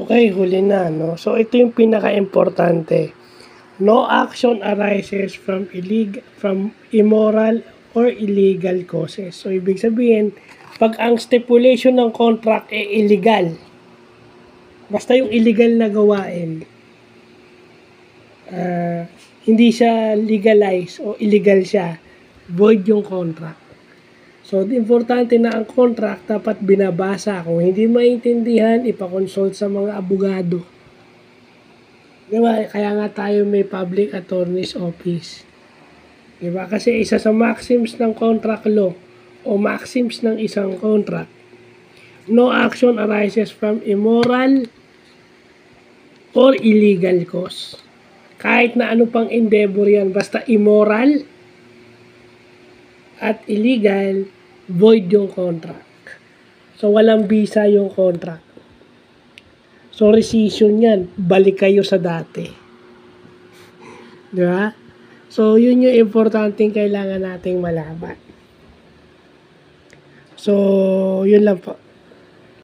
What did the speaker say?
Okay, huli na, no? So, ito yung pinaka-importante. No action arises from immoral or illegal causes. So, ibig sabihin, pag ang stipulation ng contract illegal, basta yung illegal na gawain, hindi siya legalize o illegal siya, void yung contract. So, importante na ang contract dapat binabasa. Kung hindi maintindihan, ipakonsult sa mga abogado. Diba? Kaya nga tayo may public attorney's office. Diba? Kasi isa sa maxims ng contract law o maxims ng isang contract, no action arises from immoral or illegal cause. Kahit na ano pang endeavor yan, basta immoral at illegal, void yung contract. So, walang visa yung contract. So, rescission yan. Balik kayo sa dati. Diba? So, yun yung importanteng kailangan nating malaman. So, yun lang po.